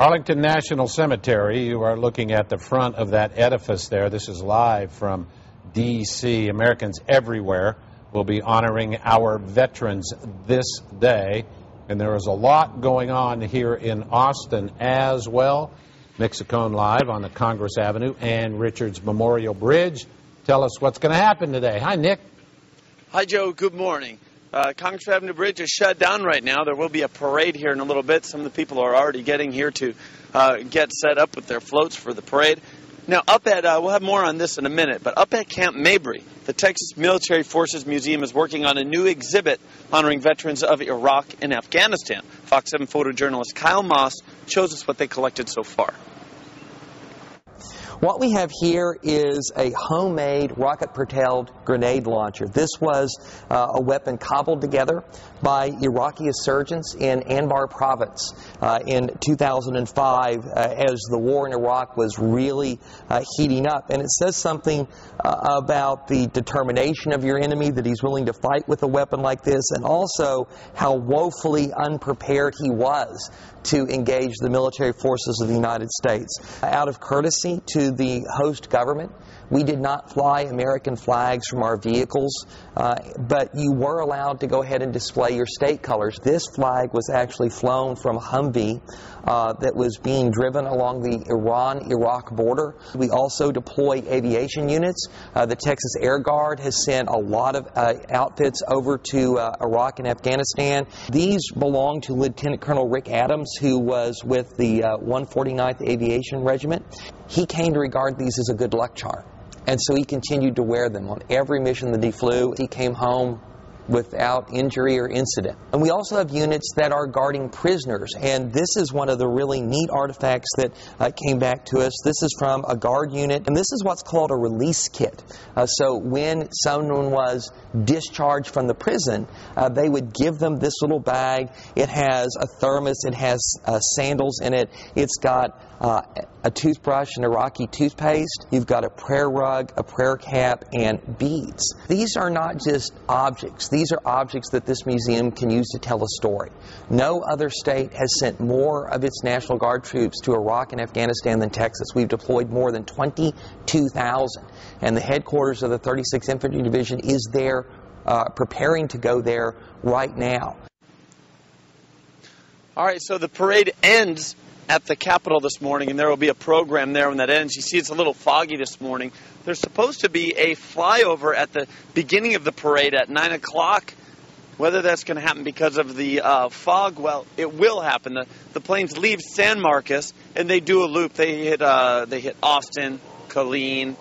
Arlington National Cemetery, you are looking at the front of that edifice there. This is live from D.C. Americans everywhere will be honoring our veterans this day. And there is a lot going on here in Austin as well. Nick Saccone live on the Congress Avenue and Richards Memorial Bridge. Tell us what's going to happen today. Hi, Nick. Hi, Joe. Good morning. Congress Avenue Bridge is shut down right now. There will be a parade here in a little bit. Some of the people are already getting here to get set up with their floats for the parade. Now, up at, we'll have more on this in a minute, but up at Camp Mabry, the Texas Military Forces Museum is working on a new exhibit honoring veterans of Iraq and Afghanistan. Fox 7 photojournalist Kyle Moss shows us what they collected so far. What we have here is a homemade rocket-propelled grenade launcher. This was a weapon cobbled together by Iraqi surgeons in Anbar province in 2005 as the war in Iraq was really heating up. And it says something about the determination of your enemy, that he's willing to fight with a weapon like this, and also how woefully unprepared he was to engage the military forces of the United States. Out of courtesy to the host government, we did not fly American flags from our vehicles, but you were allowed to go ahead and display your state colors. This flag was actually flown from a Humvee that was being driven along the Iran-Iraq border. We also deploy aviation units. The Texas Air Guard has sent a lot of outfits over to Iraq and Afghanistan. These belong to Lieutenant Colonel Rick Adams, who was with the 149th Aviation Regiment. He came to regard these as a good luck charm, and so he continued to wear them on every mission that he flew. He came home without injury or incident. And we also have units that are guarding prisoners, and this is one of the really neat artifacts that came back to us. This is from a guard unit, and this is what's called a release kit. So when someone was discharged from the prison, they would give them this little bag. It has a thermos, it has sandals in it, it's got a toothbrush and Iraqi toothpaste. You've got a prayer rug, a prayer cap, and beads. These are not just objects. These are objects that this museum can use to tell a story. No other state has sent more of its National Guard troops to Iraq and Afghanistan than Texas. We've deployed more than 22,000, and the headquarters of the 36th Infantry Division is there preparing to go there right now. All right, so the parade ends at the Capitol this morning, and there will be a program there when that ends. You see it's a little foggy this morning. There's supposed to be a flyover at the beginning of the parade at 9 o'clock. Whether that's going to happen because of the fog, well, it will happen. The planes leave San Marcos, and they do a loop. They hit Austin, Killeen,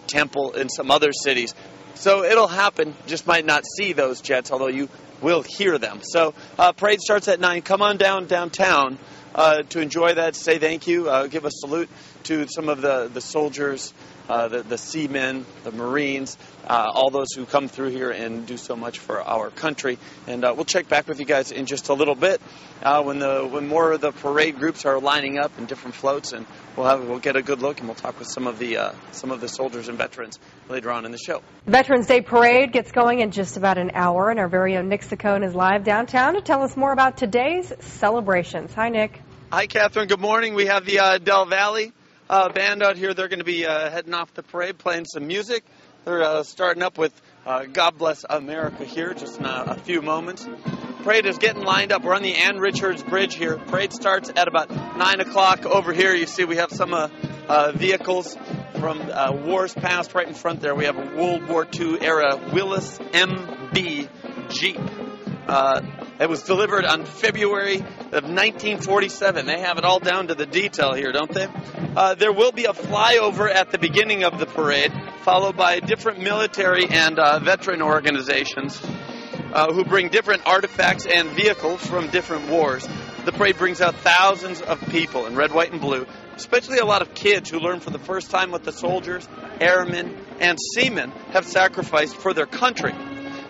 Temple, and some other cities. So it'll happen. Just might not see those jets, although you will hear them. So parade starts at 9. Come on downtown to enjoy that. Say thank you. Give a salute to some of the soldiers, the seamen, the Marines, all those who come through here and do so much for our country. And we'll check back with you guys in just a little bit when more of the parade groups are lining up in different floats, and we'll get a good look, and we'll talk with some of the soldiers and veterans later on in the show. Veterans Day Parade gets going in just about an hour, and our very own Nick Saccone is live downtown to tell us more about today's celebrations. Hi, Nick. Hi, Catherine. Good morning. We have the Del Valle band out here. They're going to be heading off the parade, playing some music. They're starting up with God Bless America here, just in a few moments. Parade is getting lined up. We're on the Ann Richards Bridge here. Parade starts at about 9 o'clock. Over here, you see we have some vehicles from wars past. Right in front there, we have a World War II era Willis MB Jeep. It was delivered on February of 1947. They have it all down to the detail here, don't they? There will be a flyover at the beginning of the parade, followed by different military and veteran organizations who bring different artifacts and vehicles from different wars. The parade brings out thousands of people in red, white, and blue, especially a lot of kids who learn for the first time what the soldiers, airmen, and seamen have sacrificed for their country.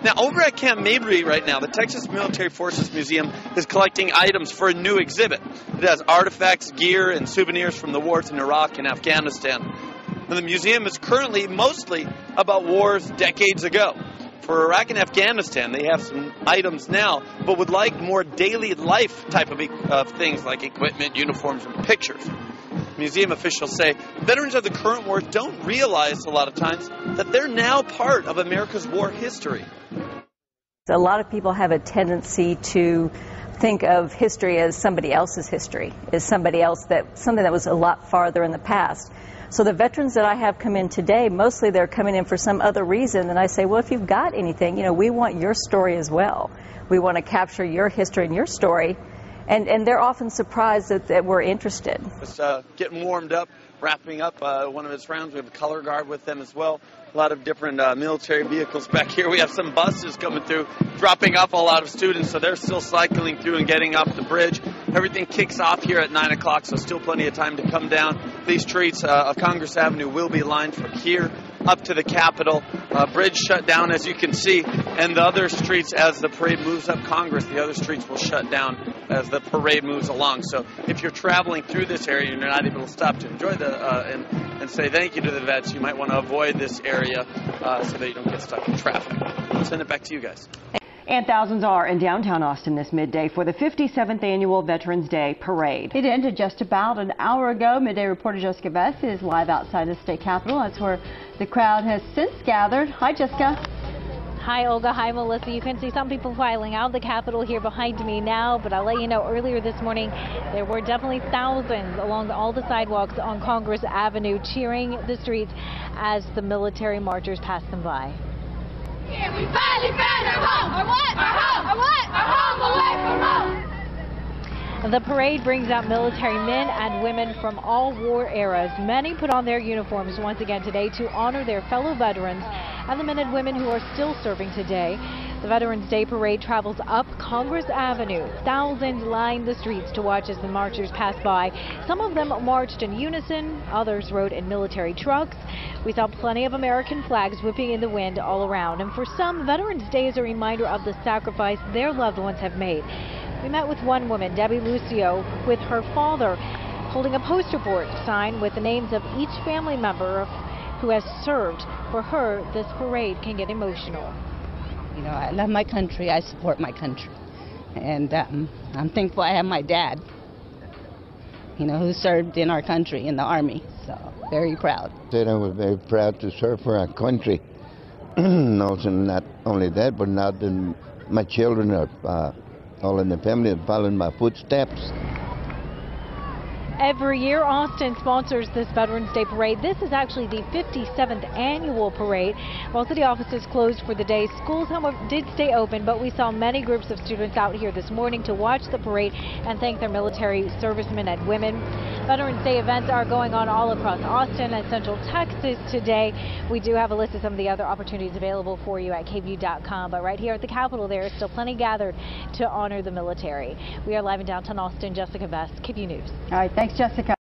Now, over at Camp Mabry right now, the Texas Military Forces Museum is collecting items for a new exhibit. It has artifacts, gear, and souvenirs from the wars in Iraq and Afghanistan. Now, the museum is currently mostly about wars decades ago. For Iraq and Afghanistan, they have some items now, but would like more daily life type of things like equipment, uniforms, and pictures. Museum officials say veterans of the current war don't realize a lot of times that they're now part of America's war history. A lot of people have a tendency to think of history as somebody else's history, as something that was a lot farther in the past. So the veterans that I have come in today, mostly they're coming in for some other reason, and I say, well, if you've got anything, we want your story as well. We want to capture your history and your story, and they're often surprised that we're interested. Just getting warmed up, wrapping up one of his rounds. We have a color guard with them as well. A lot of different military vehicles back here. We have some buses coming through, dropping off a lot of students, so they're still cycling through and getting off the bridge. Everything kicks off here at 9 o'clock, so still plenty of time to come down. These streets of Congress Avenue will be lined from here up to the Capitol. Bridge shut down, as you can see, and the other streets, as the parade moves up Congress, the other streets will shut down as the parade moves along. So if you're traveling through this area and you're not able to stop to enjoy and say thank you to the vets, you might want to avoid this area so that you don't get stuck in traffic. I'll send it back to you guys. And thousands are in downtown Austin this midday for the 57th annual Veterans Day Parade. It ended just about an hour ago. Midday reporter Jessica Vest is live outside the state capitol. That's where the crowd has since gathered. Hi, Jessica. Hi, Olga. Hi, Melissa. You can see some people filing out of the Capitol here behind me now, but I'll let you know earlier this morning there were definitely thousands along all the sidewalks on Congress Avenue cheering the streets as the military marchers passed them by. Yeah, we finally found our home! Our what? Our home! Our what? Our home away from home! The parade brings out military men and women from all war eras. Many put on their uniforms once again today to honor their fellow veterans and the men and women who are still serving today. The Veterans Day Parade travels up Congress Avenue. Thousands lined the streets to watch as the marchers pass by. Some of them marched in unison, others rode in military trucks. We saw plenty of American flags whipping in the wind all around. And for some, Veterans Day is a reminder of the sacrifice their loved ones have made. We met with one woman, Debbie Lucio, with her father, holding a poster board sign with the names of each family member who has served. For her, this parade can get emotional. I love my country. I support my country. And I'm thankful I have my dad, who served in our country in the Army. So, very proud. I was very proud to serve for our country. Also, not only that, but now my children are all in the family and following my footsteps. Every year, Austin sponsors this Veterans Day Parade. This is actually the 57th annual parade. While city offices closed for the day, schools, however, did stay open, but we saw many groups of students out here this morning to watch the parade and thank their military servicemen and women. Veterans Day events are going on all across Austin and Central Texas today. We do have a list of some of the other opportunities available for you at KVUE.com, but right here at the Capitol, there is still plenty gathered to honor the military. We are live in downtown Austin. Jessica Vest, KVUE News. All right, thanks, Jessica.